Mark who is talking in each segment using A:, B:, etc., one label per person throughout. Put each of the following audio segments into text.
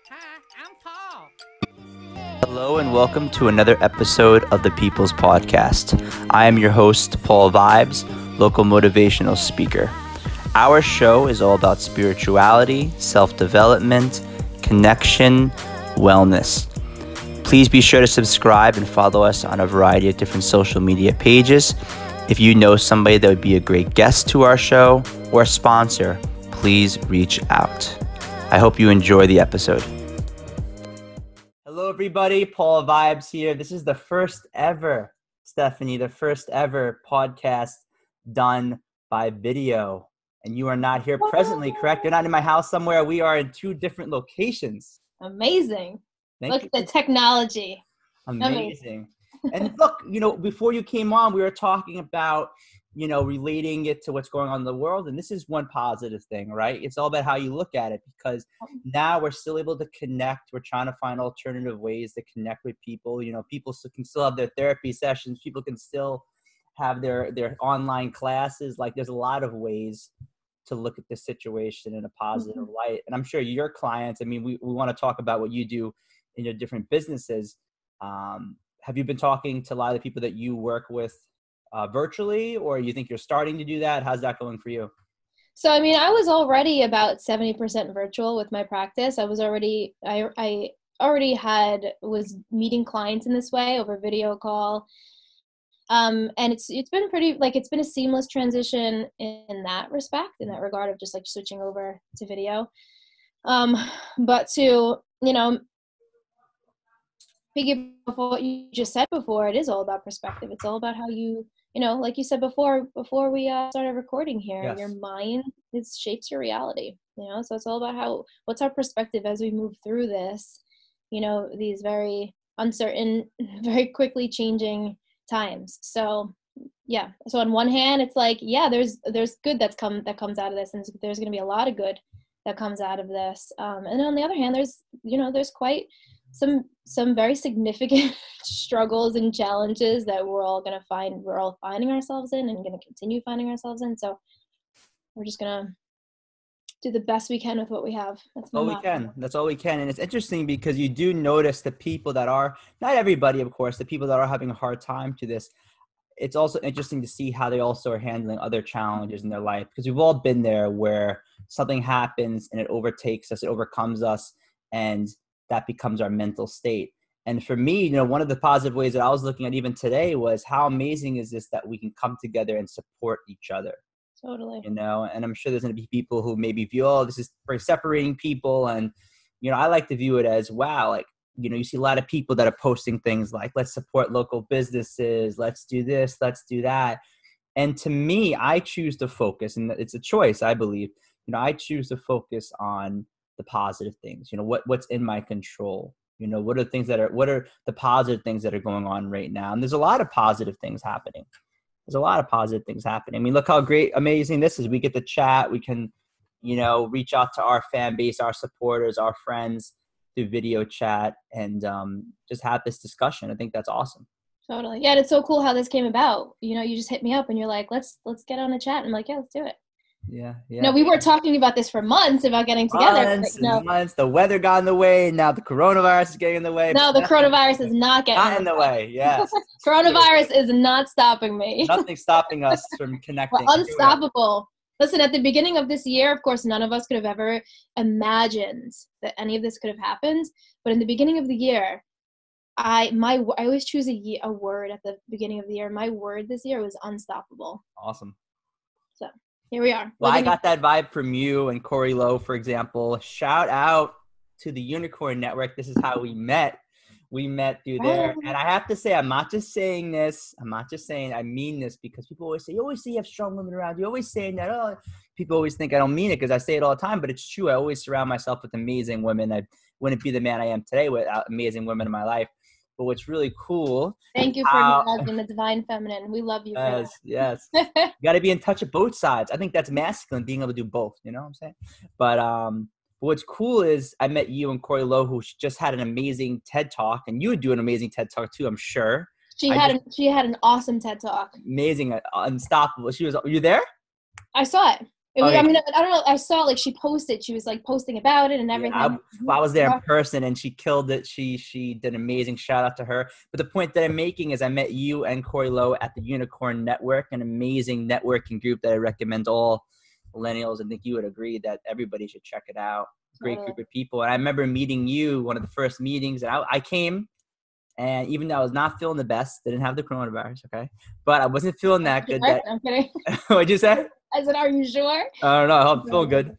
A: Hi, I'm Paul.
B: Hello and welcome to another episode of the People's Podcast. I am your host, Paul Vibes, local motivational speaker. Our show is all about spirituality, self-development, connection, wellness. Please be sure to subscribe and follow us on a variety of different social media pages. If you know somebody that would be a great guest to our show or sponsor, please reach out. I hope you enjoy the episode. Hello, everybody. Paul Vibes here. This is the first ever, Stephanie, the first ever podcast done by video. And you are not here presently, correct? You're not in my house somewhere. We are in two different locations.
C: Amazing.
B: Thank
C: Look at the technology.
B: Amazing. And look, before you came on, we were talking about, relating it to what's going on in the world. And this is one positive thing, right? It's all about how you look at it, because now we're still able to connect. We're trying to find alternative ways to connect with people. People can still have their therapy sessions. People can still have their online classes. Like, there's a lot of ways to look at this situation in a positive light. And I'm sure your clients, we want to talk about what you do in your different businesses. Have you been talking to a lot of the people that you work with virtually, or you think you're starting to do that? How's that going for you?
C: So, I was already about 70% virtual with my practice. I was was meeting clients in this way over video call. And it's been it's been a seamless transition in that respect, in that regard of just like switching over to video. But to, piggyback off what you just said before, it is all about perspective. It's all about how you, like you said before we started recording here,
B: Yes.
C: Your mind shapes your reality, so it's all about what's our perspective as we move through this, these very uncertain, very quickly changing times. So yeah. So on one hand, it's like, yeah, there's good that comes out of this, and there's going to be a lot of good that comes out of this. And on the other hand, there's quite some very significant struggles and challenges that we're all finding ourselves in and going to continue finding ourselves in. So we're just going to do the best we can with what we have. That's all we can.
B: That's all we can. And it's interesting because you do notice the people that are, not everybody, of course, the people that are having a hard time to this. It's also interesting to see how they also are handling other challenges in their life, because we've all been there where something happens and it overtakes us, it overcomes us, and that becomes our mental state. And for me, one of the positive ways that I was looking at even today was how amazing is this that we can come together and support each other.
C: Totally.
B: And I'm sure there's going to be people who maybe view, oh, this is very separating people. And, I like to view it as, wow, like, you see a lot of people that are posting things like, let's support local businesses, let's do this, let's do that. And to me, I choose to focus, and it's a choice, I believe, I choose to focus on the positive things, what's in my control, what are the positive things that are going on right now. And there's a lot of positive things happening. Look how amazing this is. We get to chat. We can, reach out to our fan base, our supporters, our friends through video chat, and just have this discussion. I think that's awesome.
C: Totally. Yeah. And it's so cool how this came about. You just hit me up and you're like, let's get on a chat. And I'm like, yeah, let's do it.
B: Yeah.
C: No, we were talking about this for months about getting together.
B: Months. The weather got in the way. Now the coronavirus is getting in the way.
C: No, the coronavirus is not getting
B: in the way. Yes.
C: Coronavirus is not stopping me.
B: Nothing's stopping us from connecting.
C: We're unstoppable. Listen, at the beginning of this year, of course, none of us could have ever imagined that any of this could have happened. But in the beginning of the year, I always choose a word at the beginning of the year. My word this year was unstoppable.
B: Awesome.
C: So here we are.
B: Well, I got that vibe from you and Corrie Lo, for example. Shout out to the Unicorn Network. This is how we met. We met through there. And I have to say, I'm not just saying this. I mean this, because people always say, you have strong women around you. Always saying that. Oh, people always think I don't mean it because I say it all the time, but it's true. I always surround myself with amazing women. I wouldn't be the man I am today without amazing women in my life. But what's really cool.
C: Thank you for acknowledging the divine feminine. We love you.
B: Yes. You got to be in touch with both sides. I think that's masculine, being able to do both. You know what I'm saying? But what's cool is I met you and Corrie Lo, who just had an amazing TED Talk, and you would do an amazing TED Talk too, I'm sure.
C: She had an awesome TED Talk.
B: Amazing, unstoppable. Were you there?
C: I saw it. It was, I
B: Okay.
C: mean, I don't know. I saw like she posted. She was like posting about it and
B: Yeah,
C: everything.
B: I was there in person and she killed it. She did an amazing, shout out to her. But the point that I'm making is I met you and Corrie Lo at the Unicorn Network, an amazing networking group that I recommend all millennials. I think you would agree that everybody should check it out. Great group of people. And I remember meeting you, one of the first meetings, and I came, and even though I was not feeling the best, didn't have the coronavirus, okay? But I wasn't feeling that good. That
C: I'm kidding.
B: What'd you say?
C: I said, "Are you sure?"
B: I don't know. I'm feeling good.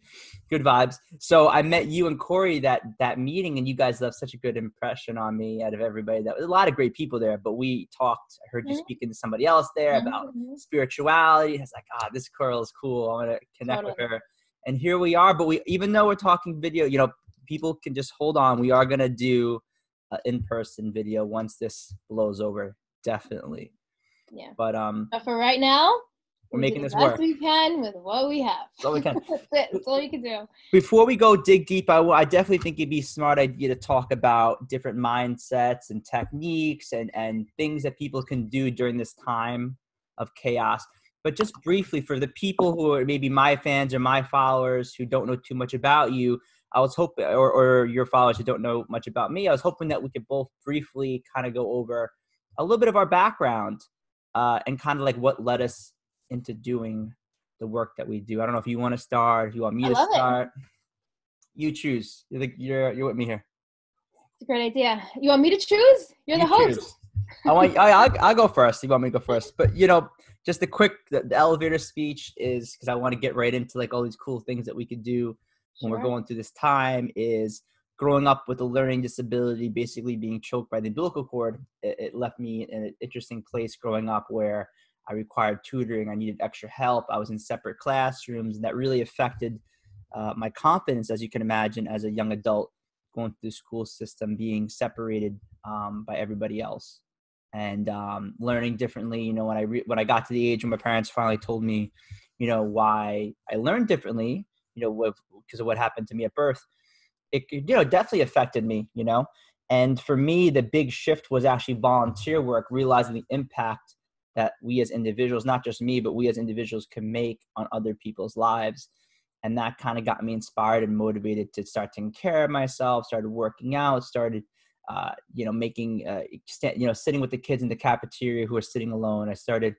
B: Good vibes. So I met you and Corrie that meeting, and you guys left such a good impression on me out of everybody. That was a lot of great people there, but we talked. I heard you speaking to somebody else there about spirituality. I was like, this girl is cool. I'm going to connect with her. And here we are. But even though we're talking video, people can just hold on. We are going to do an in-person video once this blows over. Definitely.
C: Yeah.
B: But
C: for right now,
B: we're making this work.
C: We can with what we have.
B: That's all we can.
C: That's it. That's all you can do.
B: Before we go dig deep, I definitely think it'd be a smart idea to talk about different mindsets and techniques and things that people can do during this time of chaos. But just briefly, for the people who are maybe my fans or my followers who don't know too much about you, I was hoping, or your followers who don't know much about me, I was hoping that we could both briefly kind of go over a little bit of our background and kind of like what led us into doing the work that we do. I don't know if you want to start, if you want me to start. You choose. You're with me here.
C: It's a great idea. You want me to choose? You're the host.
B: Choose. I'll go first. You want me to go first? But just the elevator speech is because I want to get right into like all these cool things that we could do when we're going through this time. Is growing up with a learning disability, basically being choked by the umbilical cord. It left me in an interesting place growing up where I required tutoring. I needed extra help. I was in separate classrooms, and that really affected my confidence, as you can imagine, as a young adult going through the school system, being separated by everybody else, and learning differently. When I got to the age when my parents finally told me, why I learned differently, because of what happened to me at birth, it definitely affected me. And for me, the big shift was actually volunteer work, realizing the impact that we as individuals, not just me, but we as individuals can make on other people's lives. And that kind of got me inspired and motivated to start taking care of myself, started working out, started, sitting with the kids in the cafeteria who are sitting alone. I started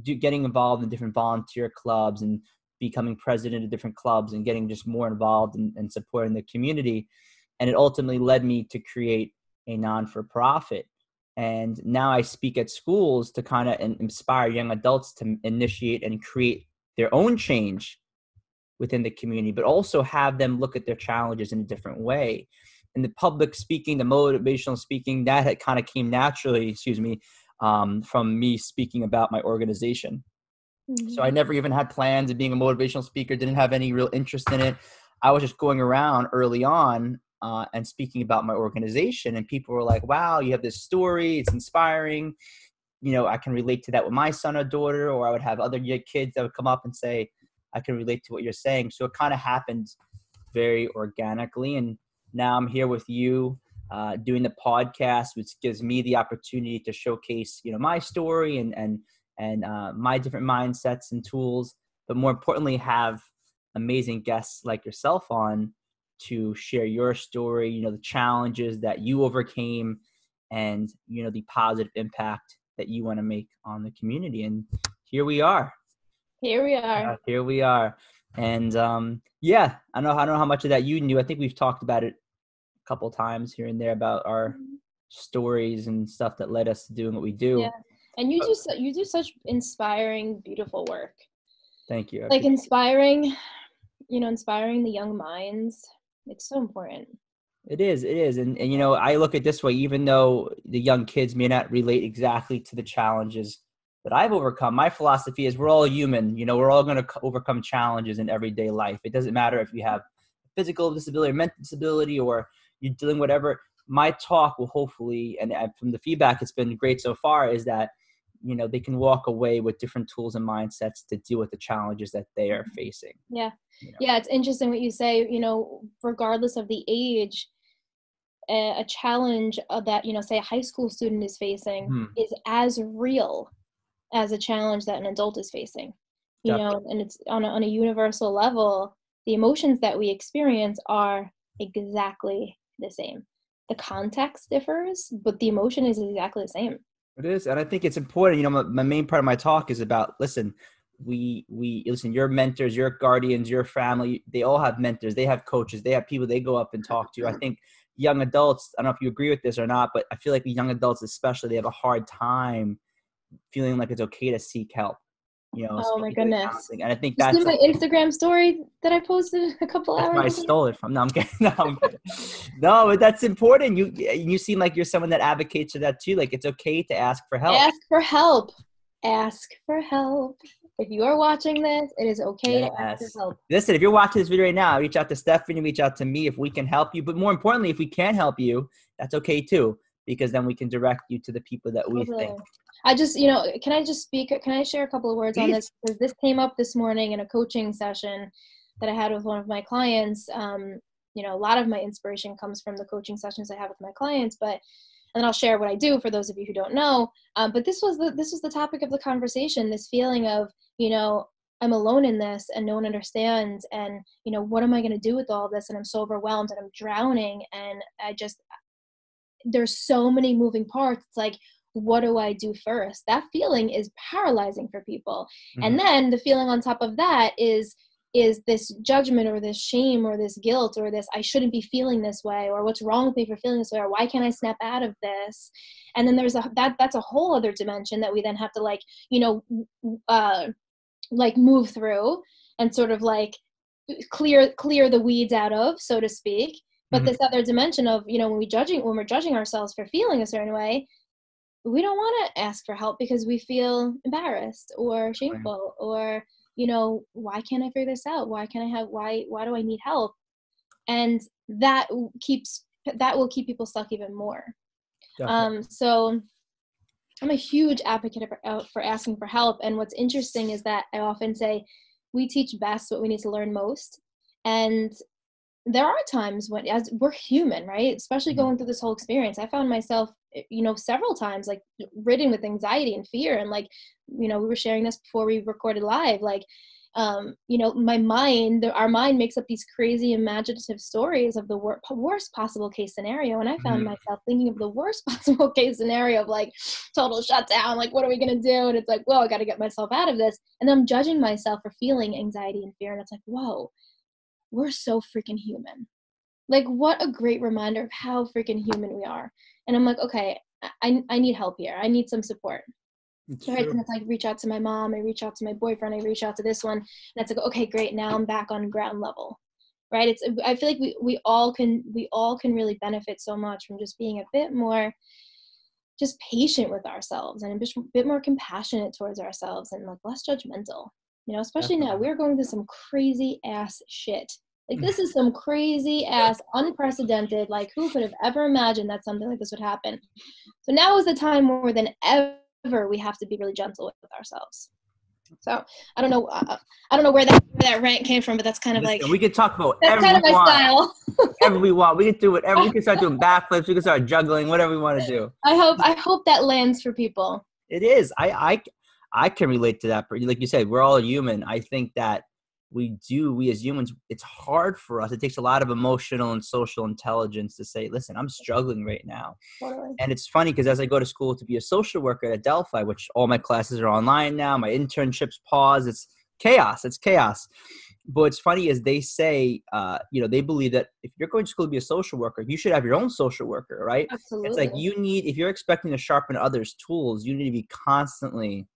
B: getting involved in different volunteer clubs and becoming president of different clubs and getting just more involved and supporting the community. And it ultimately led me to create a non-for-profit. And now I speak at schools to kind of inspire young adults to initiate and create their own change within the community, but also have them look at their challenges in a different way. And the public speaking, the motivational speaking, that had kind of came naturally, from me speaking about my organization. Mm-hmm. So I never even had plans of being a motivational speaker, didn't have any real interest in it. I was just going around early on and speaking about my organization, and people were like, wow, you have this story, it's inspiring. I can relate to that with my son or daughter, or I would have other kids that would come up and say, I can relate to what you're saying. So it kind of happened very organically. And now I'm here with you doing the podcast, which gives me the opportunity to showcase, my story and my different mindsets and tools, but more importantly, have amazing guests like yourself on to share your story, the challenges that you overcame and, the positive impact that you want to make on the community. And here we are.
C: Here we are.
B: And I don't know how much of that you knew. I think we've talked about it a couple times here and there about our stories and stuff that led us to doing what we do.
C: Yeah. And you do such inspiring, beautiful work.
B: Thank you.
C: Like inspiring the young minds. It's so important.
B: It is. And I look at it this way, even though the young kids may not relate exactly to the challenges that I've overcome, my philosophy is we're all human. We're all going to overcome challenges in everyday life. It doesn't matter if you have physical disability or mental disability or you're dealing whatever. My talk will hopefully, and from the feedback, it's been great so far, is that, they can walk away with different tools and mindsets to deal with the challenges that they are facing.
C: Yeah. Yeah. It's interesting what you say, regardless of the age, a challenge that, say a high school student is facing is as real as a challenge that an adult is facing. you know, and it's on a universal level, the emotions that we experience are exactly the same. The context differs, but the emotion is exactly the same.
B: It is. And I think it's important. You know, my main part of my talk is about, listen, listen, your mentors, your guardians, your family, they all have mentors. They have coaches. They have people they go up and talk to. I think young adults, I don't know if you agree with this or not, but I feel like young adults especially, they have a hard time feeling like it's okay to seek help, you know,
C: Oh my
B: speaking to the
C: goodness.
B: counseling. And I think
C: You see
B: that's
C: my Instagram story that I posted a couple
B: that's where I
C: hours ago?
B: stole it from. No, I'm kidding. No, I'm kidding. No, but that's important. You seem like you're someone that advocates for that too. Like, it's okay to ask for help.
C: Ask for help. Ask for help. If you are watching this, it is okay to ask for
B: Yes.
C: help.
B: Listen, if you're watching this video right now, reach out to Stephanie, reach out to me if we can help you. But more importantly, if we can't help you, that's okay too, because then we can direct you to the people that we
C: Totally.
B: think.
C: I just, can I just speak? Can I share a couple of words on this?
B: Please.
C: Because this came up this morning in a coaching session that I had with one of my clients. A lot of my inspiration comes from the coaching sessions I have with my clients, and then I'll share what I do for those of you who don't know. But this was the topic of the conversation, this feeling of, I'm alone in this and no one understands. And, what am I going to do with all of this? And I'm so overwhelmed and I'm drowning. And there's so many moving parts. It's like, what do I do first? That feeling is paralyzing for people.
B: Mm-hmm.
C: And then the feeling on top of that is this judgment or this shame or this guilt or this, I shouldn't be feeling this way, or what's wrong with me for feeling this way, or why can't I snap out of this? And then there's that's a whole other dimension that we then have to move through and sort of clear the weeds out of, so to speak. But this other dimension of, when we're judging ourselves for feeling a certain way, we don't want to ask for help because we feel embarrassed or shameful, or, why can't I figure this out? Why do I need help? And that will keep people stuck even more. So I'm a huge advocate for asking for help. And what's interesting is that I often say we teach best what we need to learn most. And there are times when, as we're human, right? Especially going through this whole experience, I found myself, several times ridden with anxiety and fear. And we were sharing this before we recorded live, our mind makes up these crazy imaginative stories of the worst possible case scenario. And I found myself thinking of the worst possible case scenario of total shutdown. What are we going to do? And it's like, well, I got to get myself out of this. And I'm judging myself for feeling anxiety and fear. And it's like, whoa, we're so freaking human. What a great reminder of how freaking human we are. And I'm like, okay, I need help here. I need some support. Right. And it's reach out to my mom, I reach out to my boyfriend, I reach out to this one. And it's like, okay, great. Now I'm back on ground level. Right. I feel like we all can really benefit so much from just being a bit more just patient with ourselves and a bit more compassionate towards ourselves and less judgmental, especially now we're going through some crazy ass shit. This is some crazy ass, unprecedented, who could have ever imagined that something like this would happen? So now is the time more than ever we have to be really gentle with ourselves. So I don't know where that rant came from, but that's kind of
B: we could talk about
C: that's kind of my style.
B: Whatever we want. We can do whatever. We can start doing backflips. We can start juggling, whatever we want to do.
C: I hope that lands for people.
B: It is. I can relate to that. Like you said, we're all human. I think that we as humans, it's hard for us. It takes a lot of emotional and social intelligence to say, listen, I'm struggling right now.
C: Totally.
B: And it's funny because as I go to school to be a social worker at Adelphi, which all my classes are online now, my internships pause, it's chaos. But what's funny is they say, they believe that if you're going to school to be a social worker, you should have your own social worker, right?
C: Absolutely.
B: It's if you're expecting to sharpen others' tools, you need to be constantly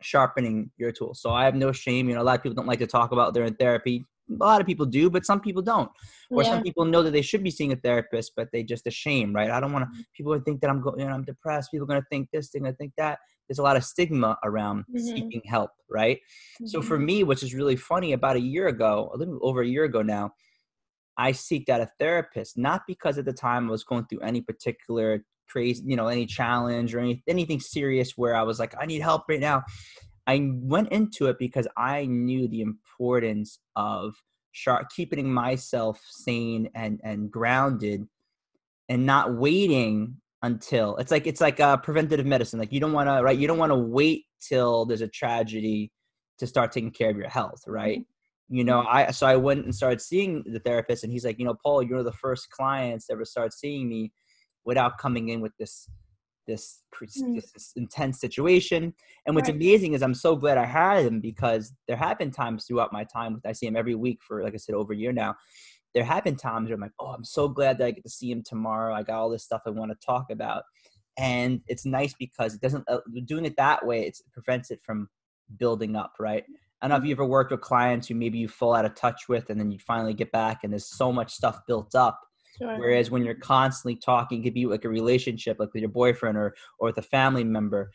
B: sharpening your tools. So I have no shame. A lot of people don't like to talk about they're in therapy. A lot of people do, but some people don't. Or some people know that they should be seeing a therapist, but they just ashamed, right? I don't want to, people would think that I'm depressed. People are going to think this, they're going to think that. There's a lot of stigma around seeking help, right? So for me, which is really funny, about a little over a year ago now, I seeked out a therapist, not because at the time I was going through any particular crazy, any challenge or anything serious where I was like, I need help right now. I went into it because I knew the importance of keeping myself sane and grounded and not waiting until it's like preventative medicine. You don't want to, right? You don't want to wait till there's a tragedy to start taking care of your health, right?
C: Mm-hmm.
B: So I went and started seeing the therapist, and he's like, Paul, you're the first clients to ever start seeing me without coming in with this intense situation. And what's
C: Right.
B: amazing is I'm so glad I had him, because there have been times throughout my time, I see him every week for, like I said, over a year now. There have been times where I'm like, oh, I'm so glad that I get to see him tomorrow. I got all this stuff I want to talk about. And it's nice because it doesn't, doing it that way, it prevents it from building up, right? I don't know if you ever worked with clients who maybe you fall out of touch with, and then you finally get back and there's so much stuff built up.
C: Sure.
B: Whereas when you're constantly talking, it could be like a relationship, like with your boyfriend or with a family member,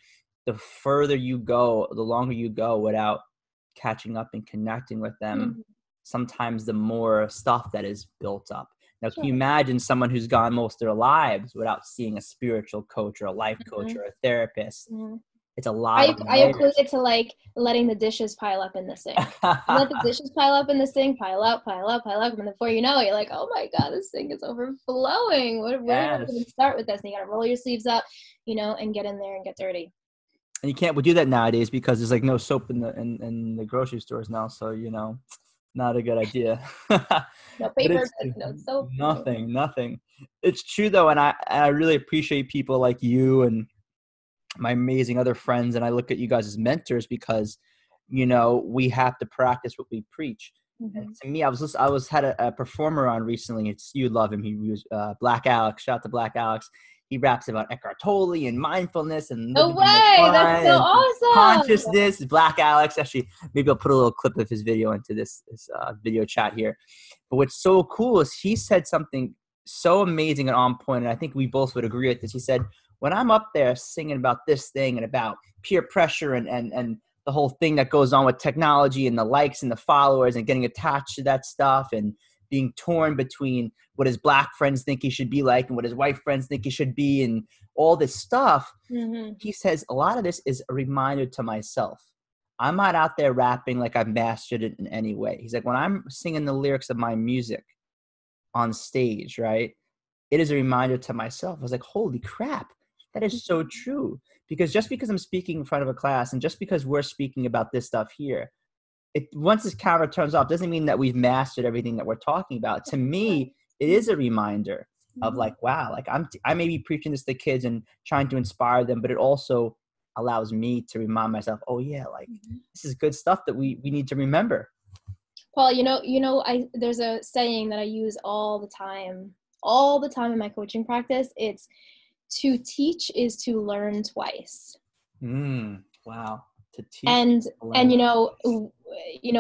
B: the further you go, the longer you go without catching up and connecting with them, sometimes the more stuff that is built up. Now, can you imagine someone who's gone most of their lives without seeing a spiritual coach or a life coach or a therapist? It's a lot of
C: I equate
B: layers.
C: it to like letting the dishes pile up in the sink. You let the dishes pile up in the sink, pile up, and before you know it, you're like, oh my God, this sink is overflowing. Where do I even start with this? And you gotta roll your sleeves up, and get in there and get dirty.
B: And you can't do that nowadays because there's like no soap in the grocery stores now. So, not a good idea.
C: No paper, no soap.
B: Nothing. It's true though. And I really appreciate people like you and my amazing other friends. And I look at you guys as mentors because, we have to practice what we preach. And to me, I had a performer on recently. You'd love him. He was Black Alex. Shout out to Black Alex. He raps about Eckhart Tolle and mindfulness and
C: No
B: living in the
C: way!
B: fun
C: That's so
B: and
C: awesome!
B: consciousness. Black Alex. Actually, maybe I'll put a little clip of his video into this video chat here. But what's so cool is he said something so amazing and on point, and I think we both would agree with this. He said, when I'm up there singing about this thing and about peer pressure and the whole thing that goes on with technology and the likes and the followers and getting attached to that stuff and being torn between what his black friends think he should be like and what his white friends think he should be and all this stuff, he says a lot of this is a reminder to myself. I'm not out there rapping like I've mastered it in any way. He's like, when I'm singing the lyrics of my music on stage, right, it is a reminder to myself. I was like, holy crap, that is so true. Because just because I'm speaking in front of a class and just because we're speaking about this stuff here, once this camera turns off doesn't mean that we've mastered everything that we're talking about. To me, it is a reminder of like, wow, like I may be preaching this to the kids and trying to inspire them, but it also allows me to remind myself, oh yeah, like this is good stuff that we need to remember.
C: Paul, there's a saying that I use all the time in my coaching practice. It's to teach is to learn twice.
B: Wow. To teach
C: and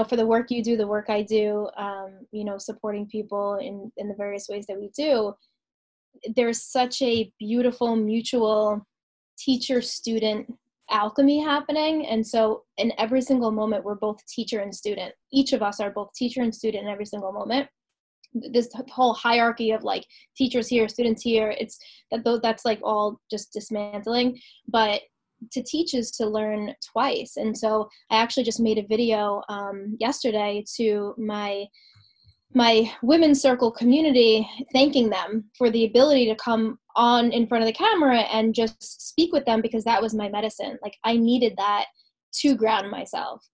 C: for the work you do, the work I do, supporting people in the various ways that we do, there's such a beautiful mutual teacher-student alchemy happening. And so in every single moment, we're both teacher and student. Each of us are both teacher and student in every single moment. This whole hierarchy of like teachers here, students here, that's like all just dismantling. But to teach is to learn twice. And so I actually just made a video yesterday to my women's circle community, thanking them for the ability to come on in front of the camera and just speak with them, because that was my medicine. Like I needed that to ground myself.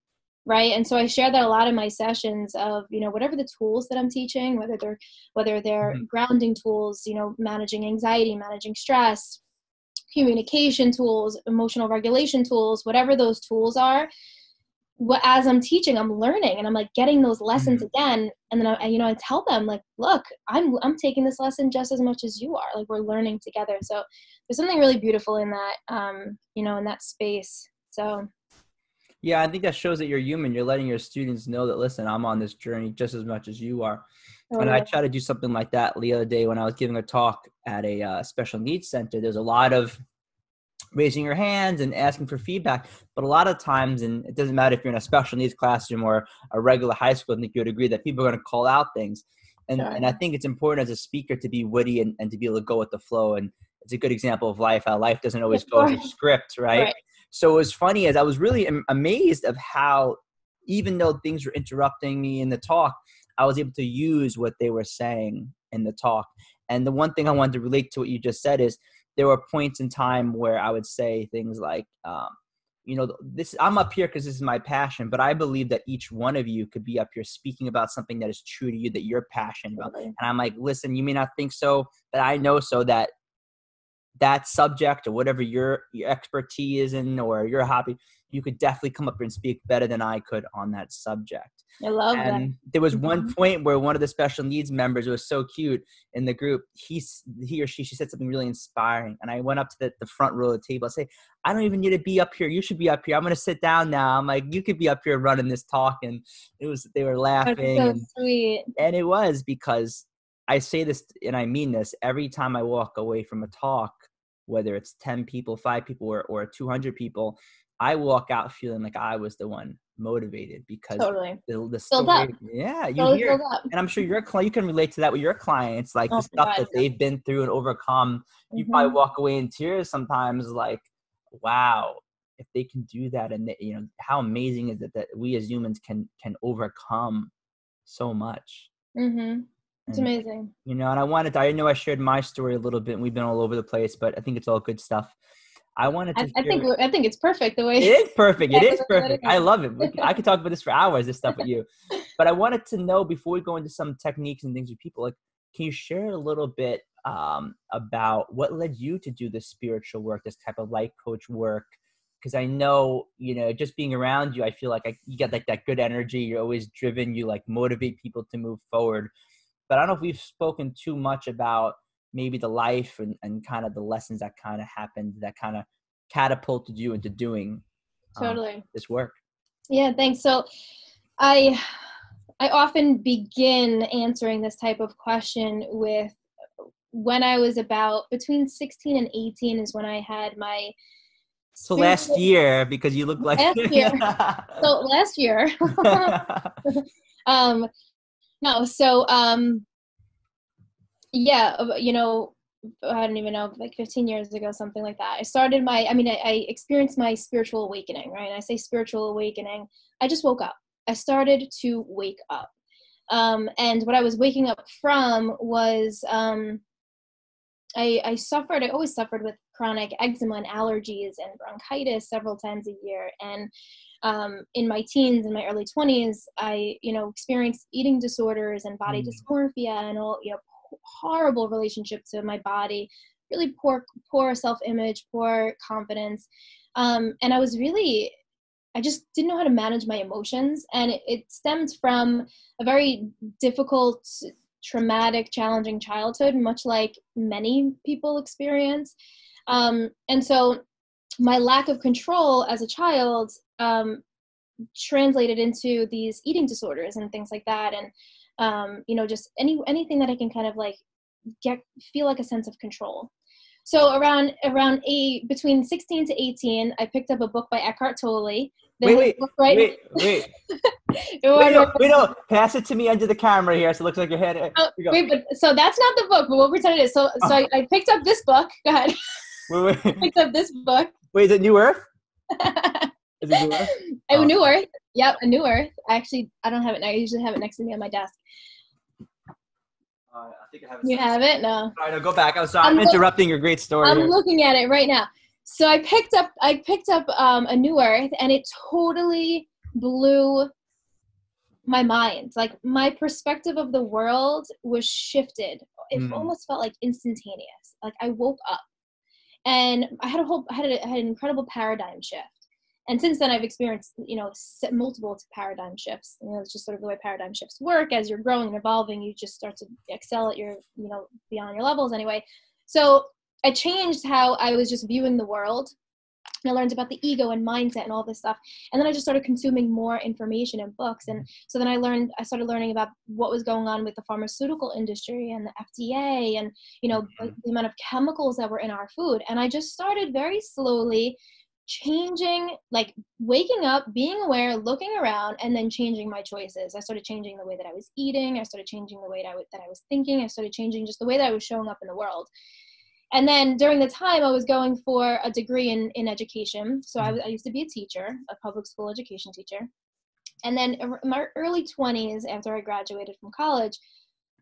C: Right. And so I share that a lot in my sessions of, whatever the tools that I'm teaching, whether they're grounding tools, managing anxiety, managing stress, communication tools, emotional regulation tools, whatever those tools are, as I'm teaching, I'm learning and I'm like getting those lessons again. And then I tell them like, look, I'm taking this lesson just as much as you are. Like we're learning together. So there's something really beautiful in that, in that space. So.
B: Yeah, I think that shows that you're human. You're letting your students know that, listen, I'm on this journey just as much as you are. And I try to do something like that the other day when I was giving a talk at a special needs center. There's a lot of raising your hands and asking for feedback. But a lot of times, and it doesn't matter if you're in a special needs classroom or a regular high school, I think you would agree that people are going to call out things. And I think it's important as a speaker to be witty and to be able to go with the flow. And it's a good example of life, how life doesn't always go as a script, right? So it was funny as I was really amazed of how, even though things were interrupting me in the talk, I was able to use what they were saying in the talk. And the one thing I wanted to relate to what you just said is there were points in time where I would say things like, I'm up here because this is my passion, but I believe that each one of you could be up here speaking about something that is true to you, that you're passionate about. And I'm like, listen, you may not think so, but I know so that subject or whatever your expertise is in or your hobby, you could definitely come up here and speak better than I could on that subject.
C: I love that.
B: There was one point where one of the special needs members, it was so cute in the group, he or she said something really inspiring. And I went up to the front row of the table. I say, I don't even need to be up here. You should be up here. I'm going to sit down now. I'm like, you could be up here running this talk. And they were laughing.
C: That's so sweet.
B: And it was because I say this and I mean this every time I walk away from a talk, whether it's 10 people, 5 people, or 200 people, I walk out feeling like I was the one motivated because the story, you hear it. And I'm sure you can relate to that with your clients, like the stuff that they've been through and overcome. You probably walk away in tears sometimes, like, wow, if they can do that, and how amazing is it that we as humans can overcome so much.
C: It's amazing.
B: And I know I shared my story a little bit, and we've been all over the place, but I think it's all good stuff. I think
C: it's perfect the way
B: it is perfect. It is perfect. I love it. I could talk about this for hours, this stuff with you. But I wanted to know, before we go into some techniques and things with people, like, can you share a little bit about what led you to do this spiritual work, this type of life coach work? Because I know, just being around you, I feel like you get like that good energy. You're always driven. You like motivate people to move forward. But I don't know if we've spoken too much about maybe the life and kind of the lessons that kind of happened that kind of catapulted you into doing this work.
C: Yeah, thanks. So I often begin answering this type of question with when I was about between 16 and 18 is when I had my
B: last year, because you look like
C: last year. So last year. No, so I don't even know, like 15 years ago, something like that. I experienced my spiritual awakening, right? And I say spiritual awakening, I just woke up. I started to wake up. And what I was waking up from was, I always suffered with chronic eczema and allergies and bronchitis several times a year. And in my teens and my early 20s, I, experienced eating disorders and body dysmorphia and all, horrible relationship to my body, really poor self-image, poor confidence. And I just didn't know how to manage my emotions. And it stemmed from a very difficult, traumatic, challenging childhood, much like many people experience. And so my lack of control as a child translated into these eating disorders and things like that. And just anything that I can kind of like feel like a sense of control. So between 16 to 18, I picked up a book by Eckhart Tolle.
B: Wait. No. Pass it to me under the camera here, so it looks like your head.
C: So that's not the book, but we'll pretend it is. So I picked up this book. Go ahead. I picked up this book.
B: Wait, is it New Earth? Is it New Earth?
C: Oh, New Earth. Yep, a New Earth. Actually, I don't have it now. I usually have it next to me on my desk.
B: I think I have it.
C: You have it? No.
B: All right, no, go back. I'm sorry. I'm interrupting your great story.
C: I'm looking at it right now. So I picked up a New Earth, and it totally blew my mind. Like, my perspective of the world was shifted. It almost felt like instantaneous. Like, I woke up, and I had an incredible paradigm shift. And since then, I've experienced, multiple paradigm shifts. It's just sort of the way paradigm shifts work. As you're growing and evolving, you just start to excel at your, beyond your levels anyway. So I changed how I was just viewing the world. And I learned about the ego and mindset and all this stuff. And then I just started consuming more information and books. And so then I started learning about what was going on with the pharmaceutical industry and the FDA and, the amount of chemicals that were in our food. And I just started very slowly changing, like waking up, being aware, looking around, and then changing my choices. I started changing the way that I was eating. I started changing the way that I was thinking. I started changing just the way that I was showing up in the world. And then during the time, I was going for a degree in education. So I used to be a teacher, a public school education teacher. And then in my early 20s, after I graduated from college,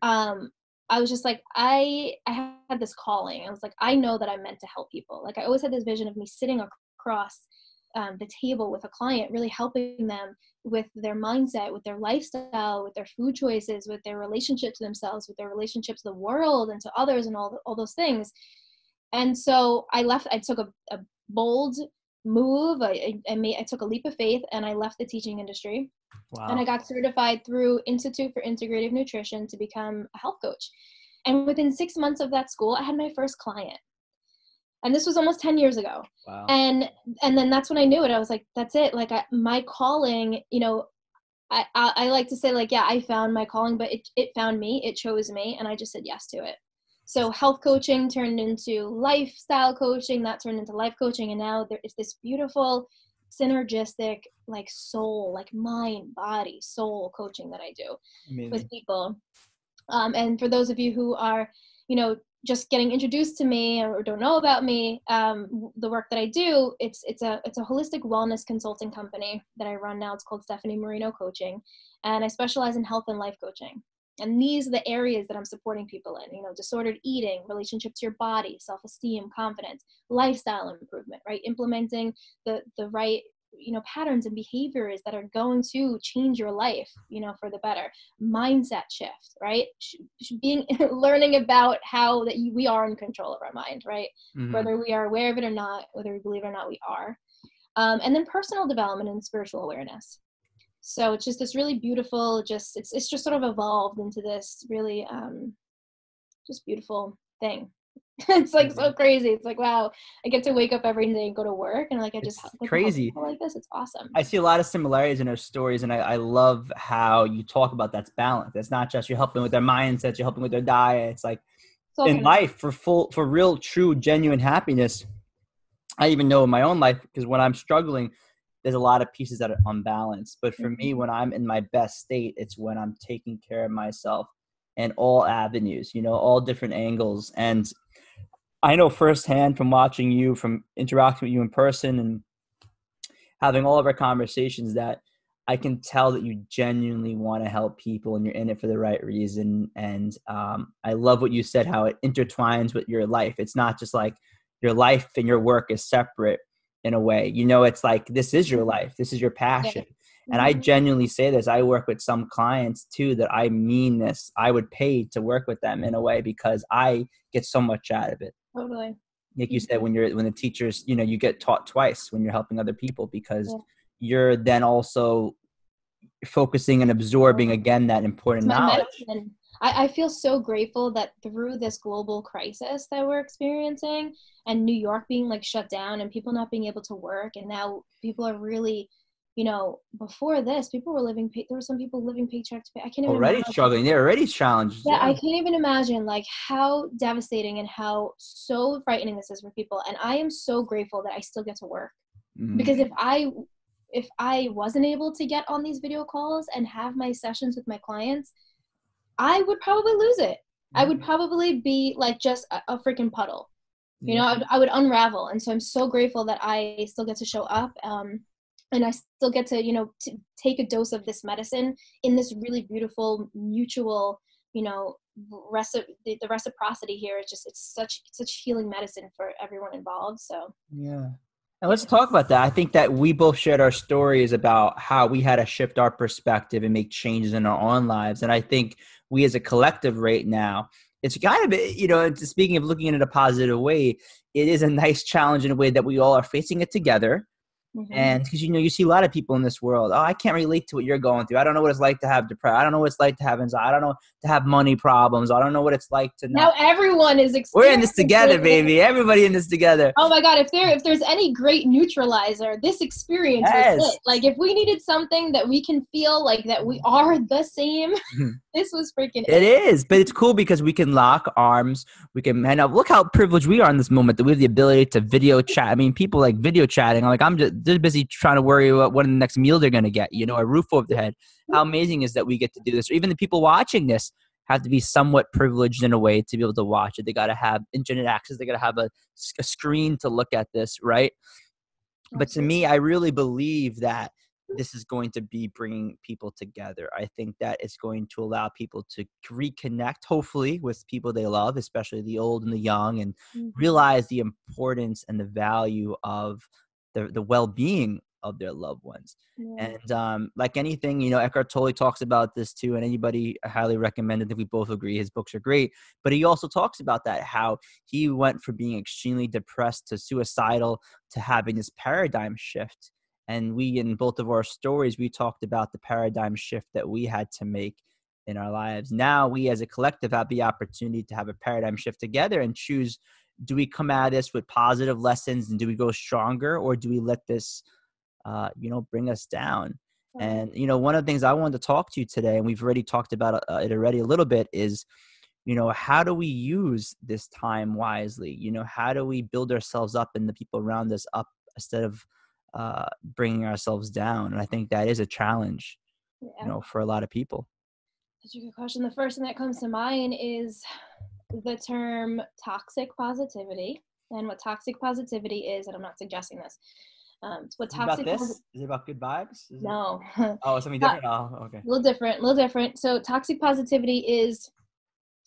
C: I was just like, I had this calling. I was like, I know that I'm meant to help people. Like, I always had this vision of me sitting across the table with a client, really helping them with their mindset, with their lifestyle, with their food choices, with their relationship to themselves, with their relationship to the world and to others, and all those things. And so I left. I took a bold move. I took a leap of faith, and I left the teaching industry.
B: Wow.
C: And I got certified through Institute for Integrative Nutrition to become a health coach. And within 6 months of that school, I had my first client. And this was almost 10 years ago.
B: Wow.
C: And then that's when I knew it. I was like, that's it. Like my calling, you know, I like to say, like, yeah, I found my calling, but it found me, it chose me, and I just said yes to it. So health coaching turned into lifestyle coaching, that turned into life coaching. And now there is this beautiful synergistic, like soul, like mind, body, soul coaching that I do. Amazing. With people. And for those of you who are, you know, just getting introduced to me or don't know about me, the work that I do, it's a holistic wellness consulting company that I run now. It's called Stephanie Marino Coaching, and I specialize in health and life coaching. And these are the areas that I'm supporting people in, you know, disordered eating, relationship to your body, self-esteem, confidence, lifestyle improvement, right? Implementing the right, you know, patterns and behaviors that are going to change your life, you know, for the better. Mindset shift, right? Learning about how that we are in control of our mind, right? Mm-hmm. Whether we are aware of it or not, whether we believe it or not, we are. And then personal development and spiritual awareness. So it's just this really beautiful, it's just sort of evolved into this really just beautiful thing. It's like so crazy. It's like, wow, I get to wake up every day and go to work, and like I just
B: crazy
C: like this. It's awesome.
B: I see a lot of similarities in our stories, and I love how you talk about that's balance. It's not just you're helping with their mindsets, you're helping with their diet. It's like in life for real, true, genuine happiness. I even know in my own life, because when I'm struggling, there's a lot of pieces that are unbalanced. But for me, when I'm in my best state, it's when I'm taking care of myself in all avenues, you know, all different angles. And I know firsthand from watching you, from interacting with you in person and having all of our conversations, that I can tell that you genuinely want to help people and you're in it for the right reason. And I love what you said, how it intertwines with your life. It's not just like your life and your work is separate in a way. You know, it's like, this is your life. This is your passion. Yeah. And I genuinely say this. I work with some clients too that I mean this. I would pay to work with them in a way because I get so much out of it.
C: Totally.
B: Like you said, when the teachers, you know, you get taught twice when you're helping other people, because you're then also focusing and absorbing again that important knowledge.
C: Medicine. I feel so grateful that through this global crisis that we're experiencing, and New York being like shut down and people not being able to work, and now people are really, you know, before this, people were living, there were some people living paycheck to pay. I can't even
B: already imagine. Struggling. They're already challenged.
C: Yeah, I can't even imagine like how devastating and how so frightening this is for people. And I am so grateful that I still get to work. Mm-hmm. Because if I wasn't able to get on these video calls and have my sessions with my clients, I would probably lose it. Mm-hmm. I would probably be like just a freaking puddle. You know, I would unravel. And so I'm so grateful that I still get to show up. And I still get to, you know, to take a dose of this medicine in this really beautiful mutual, you know, the reciprocity here is just, it's such healing medicine for everyone involved. So
B: yeah. And let's talk about that. I think that we both shared our stories about how we had to shift our perspective and make changes in our own lives. And I think we as a collective right now, it's kind of, you know, speaking of looking at it in a positive way, it is a nice challenge in a way that we all are facing it together. Mm-hmm. And because, you know, you see a lot of people in this world, oh, I can't relate to what you're going through. I don't know what it's like to have depression. I don't know what it's like to have anxiety. I don't know to have money problems. I don't know what it's like to
C: now everyone is
B: we're in this together, baby. Everybody in this together.
C: Oh my God. If there's any great neutralizer, this experience was it. Like if we needed something that we can feel like that we are the same, this was freaking
B: it is. But it's cool because we can lock arms. We can, and look how privileged we are in this moment that we have the ability to video chat. I mean, people like video chatting. I'm like, they're busy trying to worry about what the next meal they're going to get, you know, a roof over their head. How amazing is that we get to do this? Or even the people watching this have to be somewhat privileged in a way to be able to watch it. They got to have internet access. They got to have a screen to look at this, right? But to me, I really believe that this is going to be bringing people together. I think that it's going to allow people to reconnect, hopefully, with people they love, especially the old and the young, and realize the importance and the value of the well-being of their loved ones.
C: Yeah.
B: And like anything, Eckhart Tolle talks about this too, and anybody I highly recommend it. I think we both agree his books are great, but he also talks about that, how he went from being extremely depressed to suicidal to having this paradigm shift. And we, in both of our stories, we talked about the paradigm shift that we had to make in our lives. Now we as a collective have the opportunity to have a paradigm shift together and choose, do we come at this with positive lessons and do we go stronger, or do we let this bring us down? And, one of the things I wanted to talk to you today, and we've already talked about it already a little bit, is, how do we use this time wisely? How do we build ourselves up and the people around us up instead of bringing ourselves down? And I think that is a challenge, for a lot of people.
C: That's a good question. The first thing that comes to mind is the term toxic positivity. And what toxic positivity is, and I'm not suggesting this. What toxic
B: Is it about good vibes?
C: No.
B: Oh, something different? Oh, okay.
C: A little different. So toxic positivity is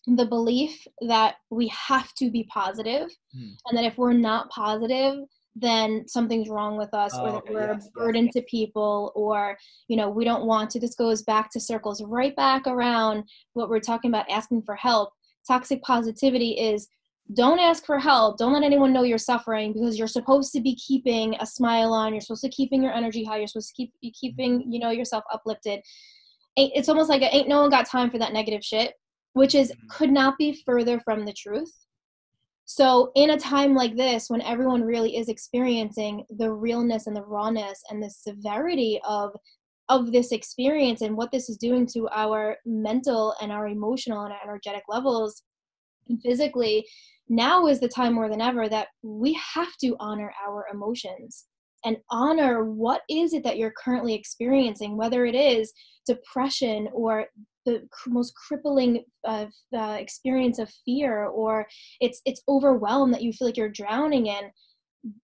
C: the belief that we have to be positive, and that if we're not positive, then something's wrong with us, or that we're a burden to people, or, we don't want to. This goes back to circles right back around what we're talking about, asking for help. Toxic positivity is, don't ask for help. Don't let anyone know you're suffering, because you're supposed to be keeping a smile on. You're supposed to keeping your energy high. You're supposed to keeping, yourself uplifted. It's almost like ain't no one got time for that negative shit, which could not be further from the truth. So in a time like this, when everyone really is experiencing the realness and the rawness and the severity of this experience and what this is doing to our mental and our emotional and our energetic levels and physically, now is the time more than ever that we have to honor our emotions and honor what is it that you're currently experiencing, whether it is depression or the most crippling experience of fear, or it's overwhelmed that you feel like you're drowning in.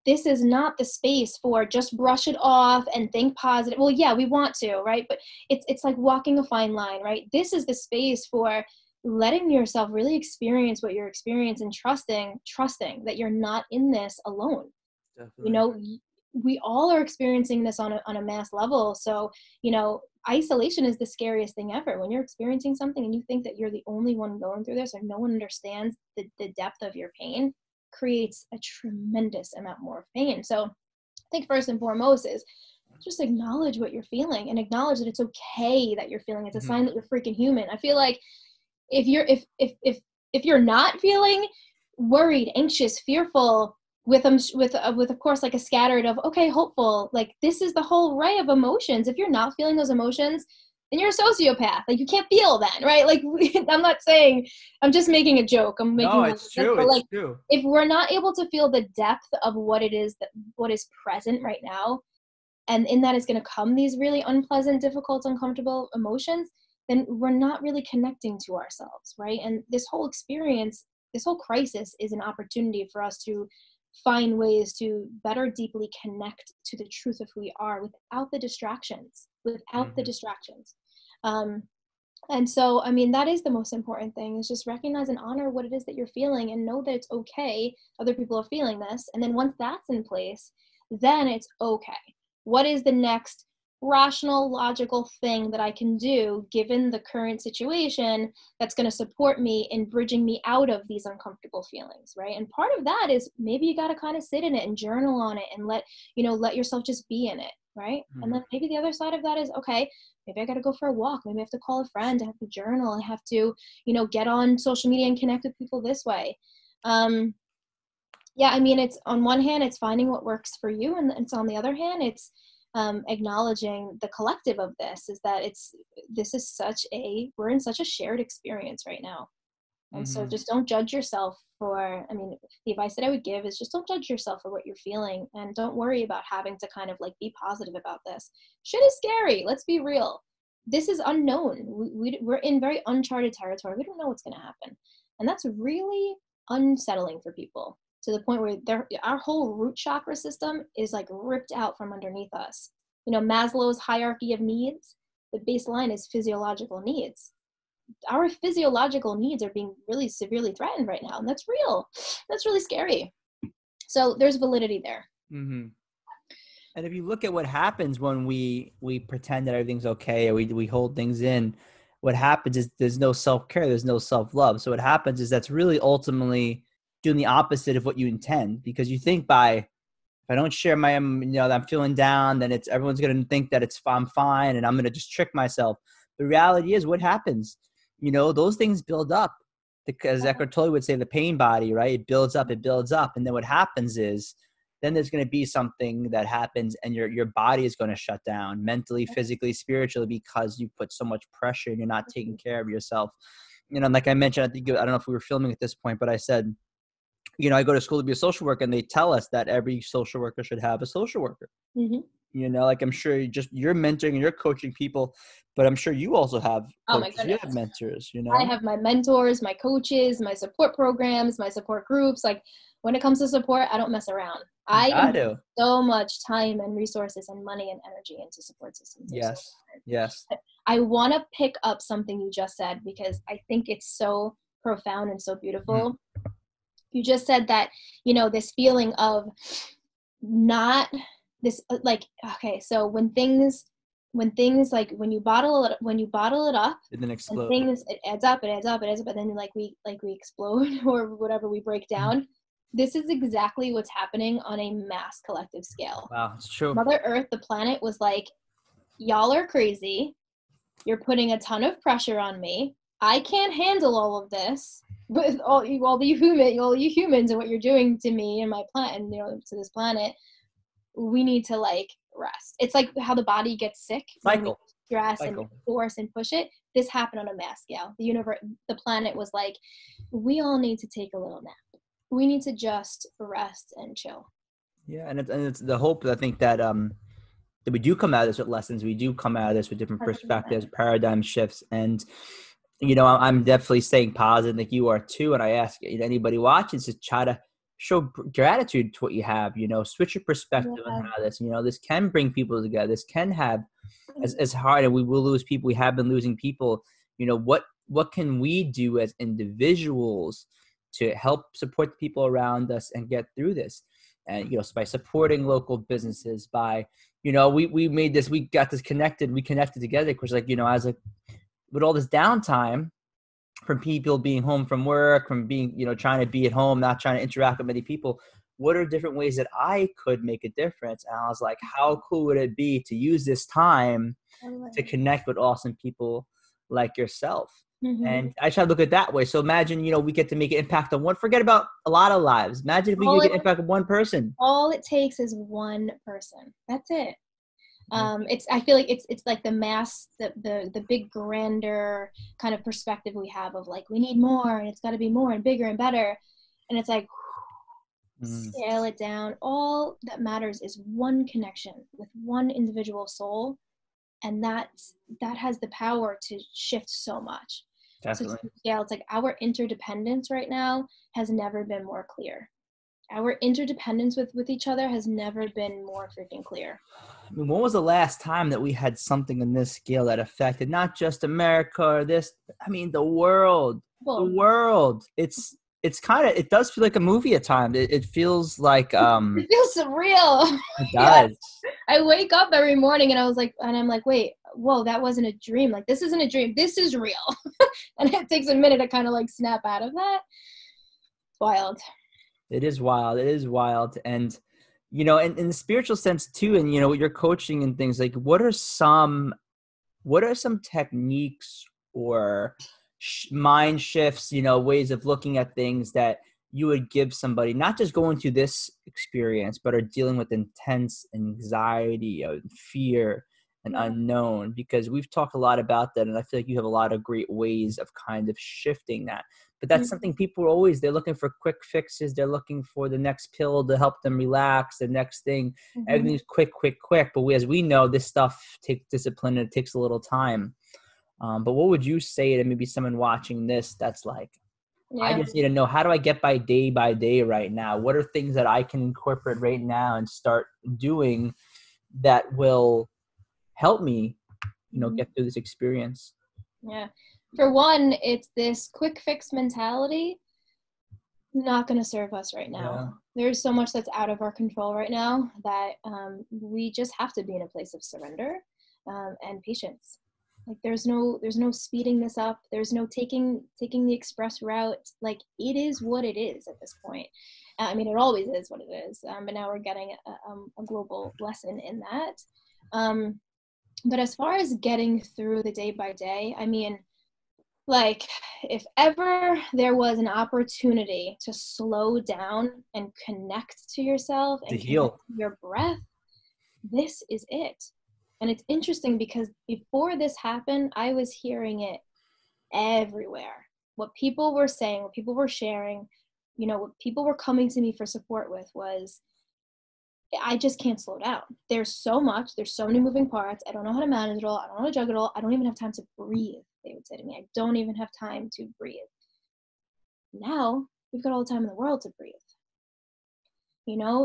C: This is not the space for just brush it off and think positive. Well, yeah, we want to, right? But it's like walking a fine line, right? This is the space for letting yourself really experience what you're experiencing, trusting that you're not in this alone. Definitely. We all are experiencing this on a mass level. So, isolation is the scariest thing ever. When you're experiencing something and you think that you're the only one going through this, or no one understands the depth of your pain, creates a tremendous amount more of pain. So I think first and foremost is just acknowledge what you're feeling, and acknowledge that it's okay that you're feeling. It's a sign that you're freaking human. I feel like if you're not feeling worried, anxious, fearful, with of course like a scattered of hopeful, like this is the whole array of emotions. If you're not feeling those emotions, then you're a sociopath. Like you can't feel then, right? Like I'm not saying, I'm just making a joke.
B: It's true. It's true.
C: If we're not able to feel the depth of what it is what is present right now, and in that is going to come these really unpleasant, difficult, uncomfortable emotions, then we're not really connecting to ourselves, right? And this whole experience, this whole crisis is an opportunity for us to find ways to better deeply connect to the truth of who we are without the distractions, and so, that is the most important thing, is just recognize and honor what it is that you're feeling, and know that it's okay. Other people are feeling this. And then once that's in place, then it's okay. What is the next rational, logical thing that I can do given the current situation that's going to support me in bridging me out of these uncomfortable feelings, right? And part of that is maybe you got to kind of sit in it and journal on it and let yourself just be in it, right? And then maybe the other side of that is, okay, maybe I got to go for a walk. Maybe I have to call a friend. I have to journal. I have to, get on social media and connect with people this way. It's on one hand, it's finding what works for you. And it's on the other hand, it's acknowledging the collective of this, is that we're in such a shared experience right now. And so just don't judge yourself the advice that I would give is just don't judge yourself for what you're feeling, and don't worry about having to kind of like be positive about this. Shit is scary. Let's be real. This is unknown. We're in very uncharted territory. We don't know what's going to happen. And that's really unsettling for people, to the point where our whole root chakra system is like ripped out from underneath us. Maslow's hierarchy of needs, the baseline is physiological needs. Our physiological needs are being really severely threatened right now. And that's real. That's really scary. So there's validity there.
B: And if you look at what happens when we pretend that everything's okay, or we hold things in, what happens is there's no self-care, there's no self-love. So what happens is that's really ultimately doing the opposite of what you intend, because you think if I don't share that I'm feeling down, then everyone's going to think that I'm fine, and I'm going to just trick myself. The reality is what happens, those things build up, because Eckhart Tolle would say the pain body, right? It builds up. And then what happens is, then there's going to be something that happens, and your body is going to shut down mentally, physically, spiritually, because you put so much pressure and you're not taking care of yourself. Like I mentioned, I don't know if we were filming at this point, but I said, I go to school to be a social worker, and they tell us that every social worker should have a social worker.
C: Mm-hmm.
B: Like I'm sure you're mentoring and you're coaching people, but I'm sure you also have coaches.
C: Oh my goodness.
B: You have mentors,
C: I have my mentors, my coaches, my support programs, my support groups. Like when it comes to support, I don't mess around. I invest so much time and resources and money and energy into support systems.
B: Yes. Yes.
C: I want to pick up something you just said, because I think it's so profound and so beautiful. Mm. You just said that, this feeling of not this, like, okay, so when things like when you bottle it up,
B: it then explode.
C: It adds up, and then we explode or whatever, we break down. Mm. This is exactly what's happening on a mass collective scale.
B: Wow, it's true.
C: Mother Earth, the planet, was like, y'all are crazy. You're putting a ton of pressure on me. I can't handle all of this with all you humans and what you're doing to me and my planet, and to this planet. We need to rest. It's like how the body gets sick.
B: Cycle.
C: Stress and force and push it. This happened on a mass scale. The universe, the planet was like, we all need to take a little nap. We need to just rest and chill. Yeah,
B: and it's the hope, I think, that we do come out of this with lessons. We do come out of this with different 100%. Perspectives, paradigm shifts, and I'm definitely staying positive, like you are too. And I ask anybody watching to try to show gratitude to what you have. Switch your perspective on how this can bring people together. This can have as hard, and we will lose people. We have been losing people. What can we do as individuals to help support the people around us and get through this? And by supporting local businesses, by we got this connected. We connected together because with all this downtime from people being home from work, from being trying to be at home, not trying to interact with many people, what are different ways that I could make a difference? And I was like, how cool would it be to use this time to connect with awesome people like yourself? Mm-hmm. And I try to look at it that way. So imagine, we get to make an impact on one. Forget about a lot of lives. Imagine if we could get impact on one person.
C: All it takes is one person. That's it. I feel like it's like the mass, the big grander kind of perspective we have of we need more, and it's got to be more and bigger and better. And it's scale it down. All that matters is one connection with one individual soul. And that has the power to shift so much.
B: Definitely.
C: So scale, it's our interdependence right now has never been more clear. Our interdependence with each other has never been more freaking clear.
B: When was the last time that we had something on this scale that affected not just America or the world? Well, the world. It's kind of, it does feel like a movie at times. It feels like
C: it feels surreal.
B: It does.
C: Yeah. I wake up every morning and I'm like, wait, whoa, that wasn't a dream. This isn't a dream. This is real. And it takes a minute to kind of snap out of that. It's wild.
B: It is wild. It is wild. And, in the spiritual sense too, and, you're coaching and things, what are some techniques or mind shifts, ways of looking at things that you would give somebody, not just going through this experience, but are dealing with intense anxiety and fear and unknown? Because we've talked a lot about that, and I feel like you have a lot of great ways of kind of shifting that. But that's something people are always, they're looking for quick fixes. They're looking for the next pill to help them relax, the next thing. Everything's quick. But as we know, this stuff takes discipline and it takes a little time. But what would you say to maybe someone watching this that's I just need to know, how do I get by day right now? What are things that I can incorporate right now and start doing that will help me, get through this experience?
C: Yeah. For one, it's this quick fix mentality not going to serve us right now.
B: Yeah.
C: There's so much that's out of our control right now that we just have to be in a place of surrender and patience. Like there's no speeding this up. There's no taking the express route. Like it is what it is at this point. I mean, it always is what it is. But now we're getting a global lesson in that. But as far as getting through the day by day, I mean, like if ever there was an opportunity to slow down and connect to yourself and
B: to heal
C: to your breath, this is it. And it's interesting because before this happened, I was hearing it everywhere. What people were saying, what people were sharing, what people were coming to me for support with was, I just can't slow down. There's so many moving parts. I don't know how to manage it all. I don't know how to juggle it all. I don't even have time to breathe, they would say to me. I don't even have time to breathe. Now, we've got all the time in the world to breathe.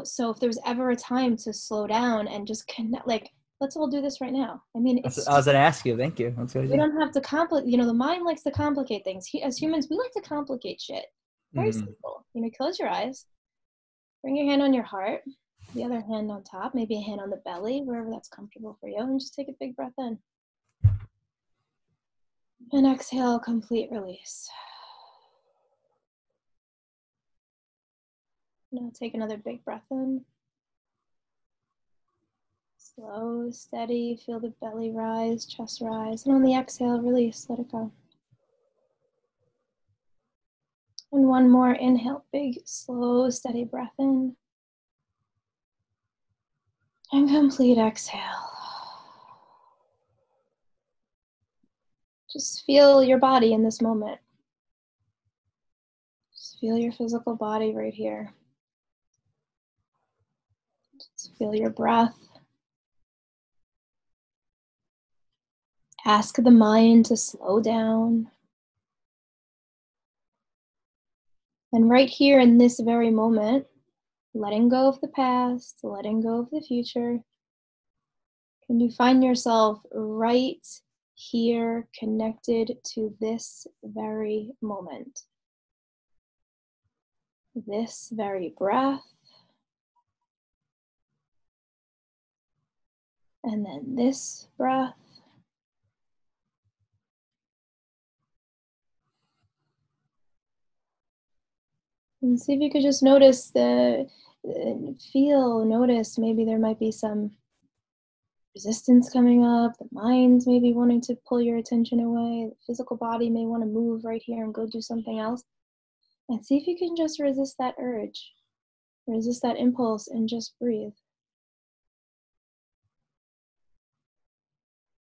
C: So if there's ever a time to slow down and just connect, like, let's all do this right now. I mean,
B: I was going to ask you. Thank you. That's what
C: we don't have to complicate, the mind likes to complicate things. As humans, we like to complicate shit. Very simple. Close your eyes, bring your hand on your heart, the other hand on top, maybe a hand on the belly, wherever that's comfortable for you, and just take a big breath in. And exhale, complete release. Now take another big breath in. Slow, steady, feel the belly rise, chest rise, and on the exhale, release, let it go. And one more inhale, big, slow, steady breath in. And complete exhale. Just feel your body in this moment. Just feel your physical body right here. Just feel your breath. Ask the mind to slow down. And right here in this very moment, letting go of the past, letting go of the future, can you find yourself right here connected to this very moment? This very breath. And then this breath. And see if you could just notice notice maybe there might be some resistance coming up, the mind's maybe wanting to pull your attention away, the physical body may want to move right here and go do something else. And see if you can just resist that urge, resist that impulse, and just breathe.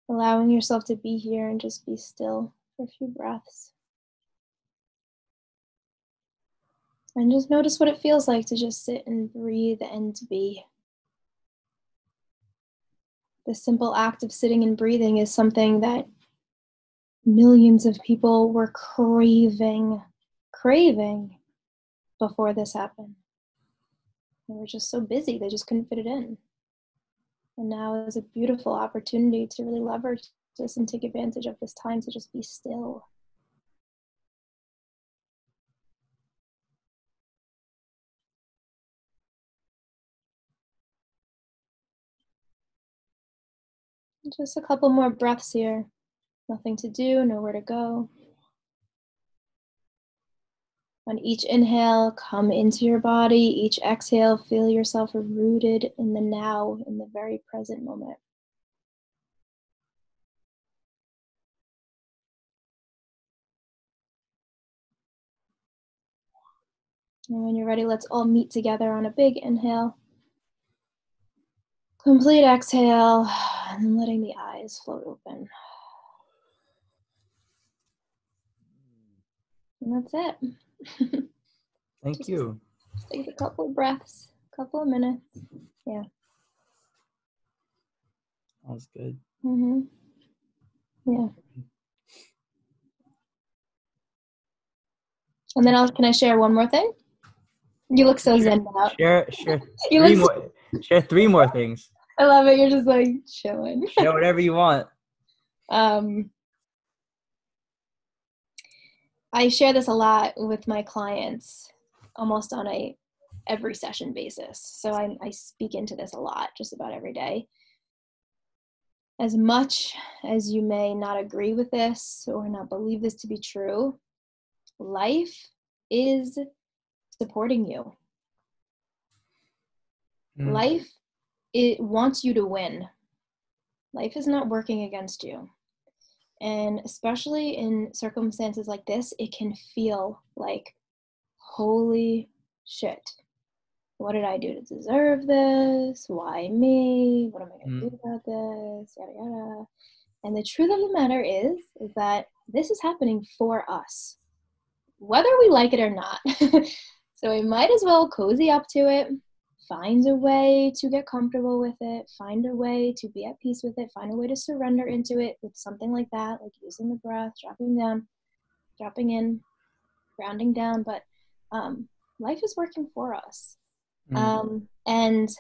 C: Allowing yourself to be here and just be still for a few breaths. And just notice what it feels like to just sit and breathe and be. The simple act of sitting and breathing is something that millions of people were craving before this happened. They were just so busy, they just couldn't fit it in. And now is a beautiful opportunity to really leverage this and take advantage of this time to just be still. Just a couple more breaths here. Nothing to do, nowhere to go. On each inhale, come into your body. Each exhale, feel yourself rooted in the now, in the very present moment. And when you're ready, let's all meet together on a big inhale. Complete exhale, and then letting the eyes float open. And that's it.
B: Thank you.
C: Just take a couple of breaths, a couple of minutes. Yeah.
B: That was good.
C: Yeah. And then can I share one more thing? You look so zen out.
B: Share three more things.
C: I love it. You're just like chilling.
B: Share whatever you want.
C: I share this a lot with my clients. almost on a every session basis. So I speak into this a lot, just about every day. As much as you may not agree with this or not believe this to be true, life is supporting you. Life, it wants you to win. Life is not working against you. And especially in circumstances like this, it can feel like, holy shit, what did I do to deserve this? Why me? What am I going to do about this? Yada, yada. And the truth of the matter is that this is happening for us, whether we like it or not. So we might as well cozy up to it, find a way to get comfortable with it, find a way to be at peace with it, find a way to surrender into it with something like that, like using the breath, dropping down, dropping in, grounding down. But life is working for us. And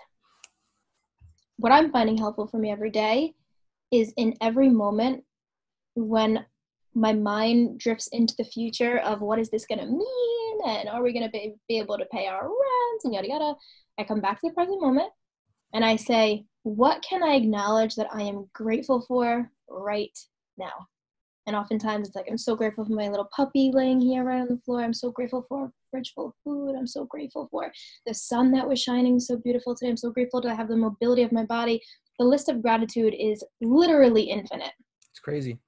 C: what I'm finding helpful for me every day is in every moment when my mind drifts into the future of what is this going to mean, and are we going to be able to pay our rent, and yada yada, I come back to the present moment and I say, what can I acknowledge that I am grateful for right now? And oftentimes it's like, I'm so grateful for my little puppy laying here right on the floor. I'm so grateful for a fridge full of food. I'm so grateful for the sun that was shining so beautiful today. I'm so grateful to have the mobility of my body. The list of gratitude is literally infinite.
B: It's crazy.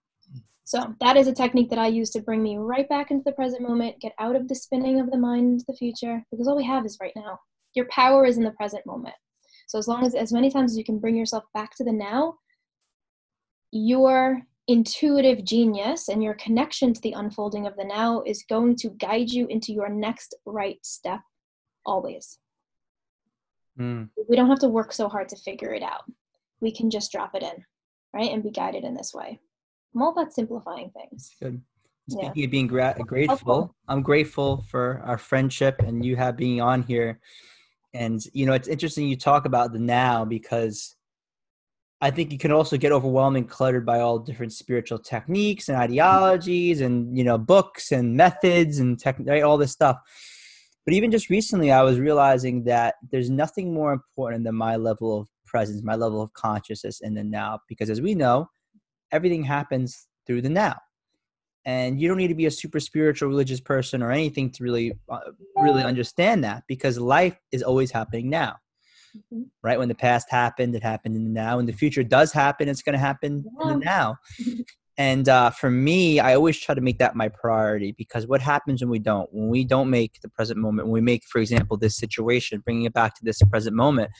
C: So that is a technique that I use to bring me right back into the present moment, get out of the spinning of the mind into the future, because all we have is right now. Your power is in the present moment. So as many times as you can bring yourself back to the now, your intuitive genius and your connection to the unfolding of the now is going to guide you into your next right step always. We don't have to work so hard to figure it out. We can just drop it in, right? And be guided in this way. I'm all about simplifying things.
B: Good. Speaking of being grateful, I'm grateful for our friendship and you being on here. And, it's interesting you talk about the now, because I think you can also get overwhelmed and cluttered by all different spiritual techniques and ideologies and, books and methods and all this stuff. But even just recently, I was realizing that there's nothing more important than my level of presence, my level of consciousness in the now, because as we know, everything happens through the now. And you don't need to be a super spiritual religious person or anything to really understand that, because life is always happening now. Right? When the past happened, it happened in the now. When the future does happen, it's going to happen in the now. And for me, I always try to make that my priority, because what happens when we don't make the present moment, when we make, for example, this situation, bringing it back to this present moment,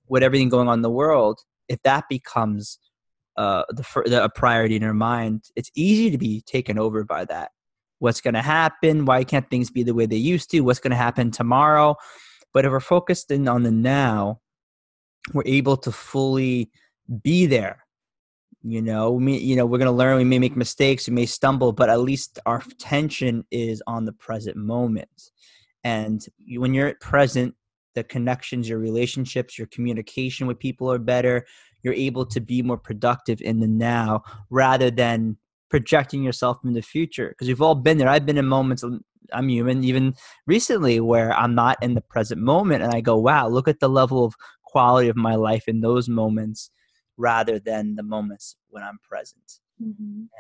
B: with everything going on in the world, if that becomes a priority in our mind, it's easy to be taken over by that. What's going to happen? Why can't things be the way they used to? What's going to happen tomorrow? But if we're focused in on the now, we're able to fully be there. We're going to learn. We may make mistakes. We may stumble, but at least our attention is on the present moment. And when you're present, the connections, your relationships, your communication with people are better. You're able to be more productive in the now rather than projecting yourself in the future. Because we've all been there. I've been in moments, I'm human, even recently, where I'm not in the present moment. And I go, wow, look at the level of quality of my life in those moments rather than the moments when I'm present.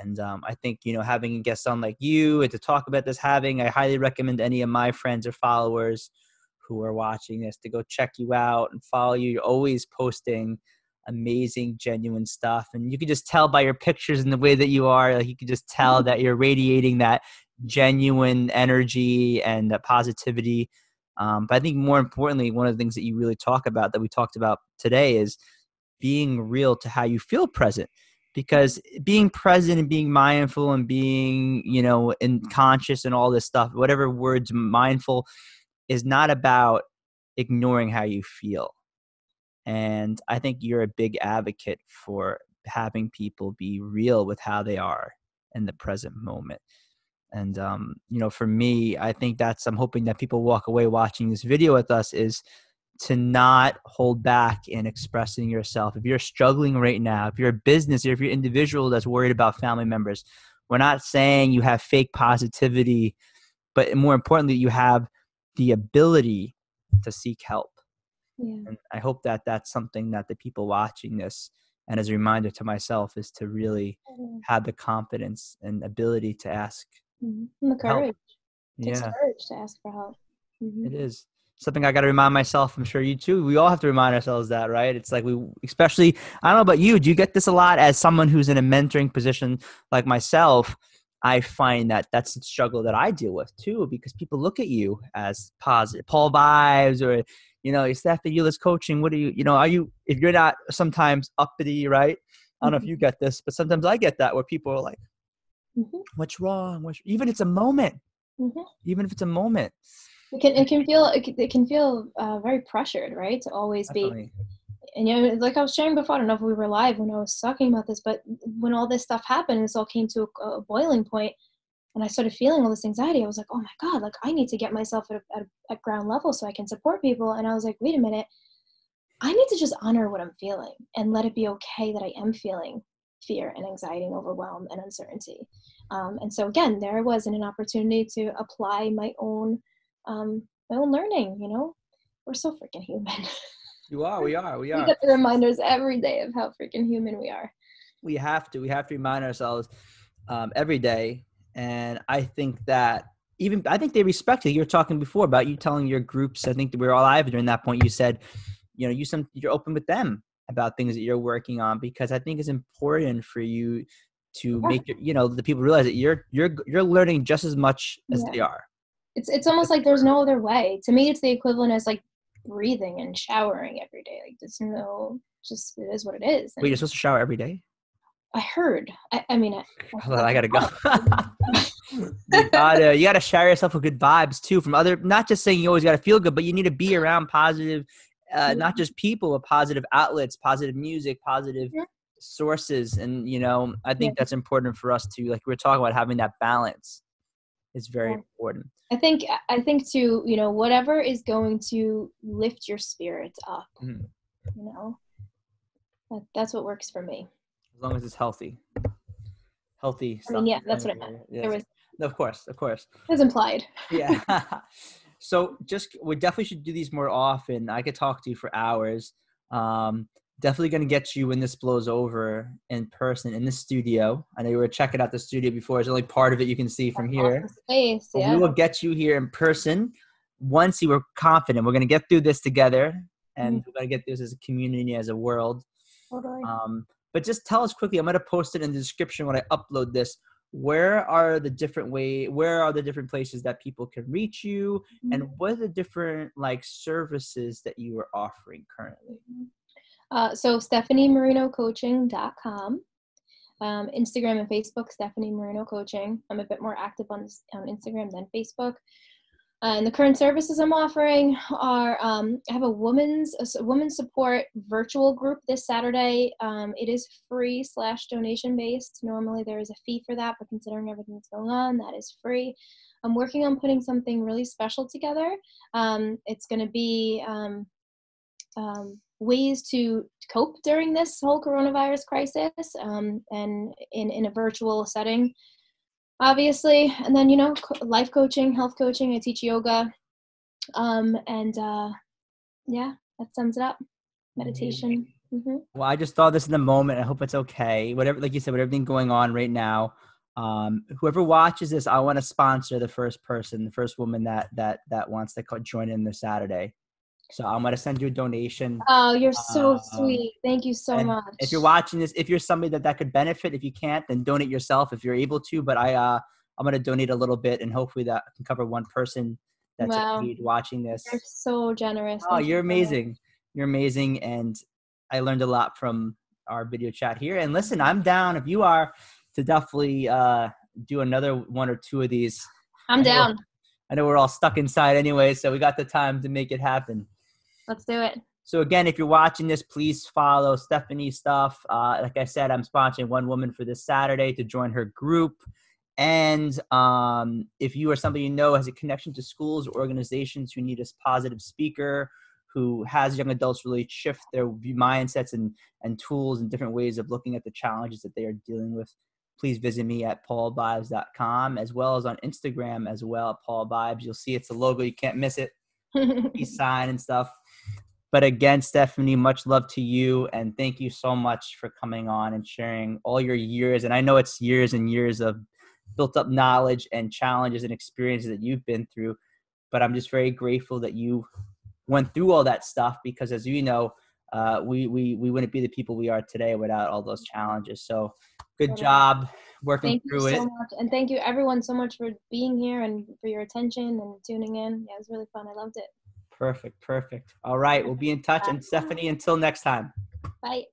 B: And I think, having a guest on like you and to talk about this, I highly recommend any of my friends or followers who are watching this to go check you out and follow you. You're always posting amazing, genuine stuff. And you can just tell by your pictures and the way that you are, like you can just tell that you're radiating that genuine energy and that positivity. But I think more importantly, one of the things that you really talk about that we talked about today is being real to how you feel present. Because being present and being mindful and being, in conscious and all this stuff, whatever words, mindful, is not about ignoring how you feel. And I think you're a big advocate for having people be real with how they are in the present moment. And, for me, I think I'm hoping that people walk away watching this video with us is to not hold back in expressing yourself. If you're struggling right now, if you're a business or if you're an individual that's worried about family members, we're not saying you have fake positivity, but more importantly, you have the ability to seek help.
C: Yeah.
B: And I hope that that's something that the people watching this, and as a reminder to myself, is to really have the confidence and ability to ask
C: And the
B: help.
C: courage. It takes
B: Yeah,
C: courage to ask for help.
B: it is something I got to remind myself. I'm sure you too. We all have to remind ourselves that, right? It's like especially, I don't know about you. Do you get this a lot as someone who's in a mentoring position like myself? I find that that's the struggle that I deal with too, because people look at you as positive, Paul vibes, or, Stephanie, you coaching. What are you, are you, if you're not sometimes uppity, right? I don't know if you get this, but sometimes I get that where people are like, what's wrong? Even if it's a moment, even if it's a moment.
C: It can feel very pressured, right? To always
B: Definitely.
C: be, and like I was sharing before, I don't know if we were live when I was talking about this, but when all this stuff happened, this all came to a boiling point, and I started feeling all this anxiety. I was like, oh my God, like I need to get myself at ground level so I can support people. And I was like, wait a minute, I need to just honor what I'm feeling and let it be okay that I am feeling fear and anxiety and overwhelm and uncertainty. And so again, there I was in an opportunity to apply my own learning. We're so freaking human.
B: You are. We are.
C: We get the reminders every day of how freaking human we are.
B: We have to remind ourselves every day. And I think that I think they respect you. You were talking before about you telling your groups. I think that we were all live during that point. You said, you're open with them about things that you're working on, because I think it's important for you to make the people realize that you're learning just as much as they are.
C: It's almost like there's no other way. To me, it's the equivalent as like breathing and showering every day. Like it is what it is.
B: Wait, you're supposed to shower every day?
C: I heard. I mean,
B: I gotta go. You gotta shower yourself with good vibes too from other. Not just saying you always gotta feel good, but you need to be around positive, not just people, but positive outlets, positive music, positive sources, and I think that's important for us to, like we were talking about, having that balance is very important.
C: I think too, whatever is going to lift your spirits up, that's what works for me.
B: As long as it's healthy stuff.
C: I mean, yeah, that's what I meant.
B: Yes. Of course. It
C: was implied.
B: Yeah. So we definitely should do these more often. I could talk to you for hours. Definitely going to get you when this blows over in person in the studio. I know you were checking out the studio before. It's only part of it you can see from here.
C: Space,
B: but we will get you here in person once you were confident. We're going to get through this together, and we're going to get through this as a community, as a world.
C: Totally.
B: But just tell us quickly. I'm going to post it in the description when I upload this. Where are the different places that people can reach you, and what are the different services that you are offering currently?
C: So StephanieMarinoCoaching.com, Instagram and Facebook, Stephanie Marino Coaching. I'm a bit more active on Instagram than Facebook. And the current services I'm offering are, I have a women's support virtual group this Saturday. It is free / donation based. Normally there is a fee for that, but considering everything that's going on, that is free. I'm working on putting something really special together. It's going to be ways to cope during this whole coronavirus crisis, and in a virtual setting, obviously. And then, life coaching, health coaching. I teach yoga. That sums it up. Meditation.
B: Well, I just thought this in the moment. I hope it's okay. Whatever, like you said, with everything going on right now, whoever watches this, I want to sponsor the first woman that wants to join in this Saturday. So I'm going to send you a donation.
C: Oh, you're so sweet. Thank you so much.
B: If you're watching this, if you're somebody that could benefit, if you can't, then donate yourself if you're able to. But I'm going to donate a little bit, and hopefully that can cover one person that's watching this.
C: You're so generous.
B: Oh, you're amazing. You're amazing. And I learned a lot from our video chat here. And listen, I'm down, if you are, to definitely do another one or two of these.
C: I'm down.
B: I know we're all stuck inside anyway, so we got the time to make it happen.
C: Let's do it.
B: So again, if you're watching this, please follow Stephanie's stuff. Like I said, I'm sponsoring one woman for this Saturday to join her group. And if you or somebody you know has a connection to schools or organizations who need a positive speaker who has young adults really shift their mindsets and tools and different ways of looking at the challenges that they are dealing with, please visit me at paulvibes.com, as well as on Instagram as well at Paul Vibes. You'll see it's a logo. You can't miss it. Peace sign and stuff. But again, Stephanie, much love to you. And thank you so much for coming on and sharing all your years. And I know it's years and years of built up knowledge and challenges and experiences that you've been through. But I'm just very grateful that you went through all that stuff, because as you know, we wouldn't be the people we are today without all those challenges. So good job working through it.
C: Thank you so much. And thank you everyone so much for being here and for your attention and tuning in. Yeah, it was really fun. I loved it.
B: Perfect. All right. We'll be in touch. And Stephanie, until next time.
C: Bye.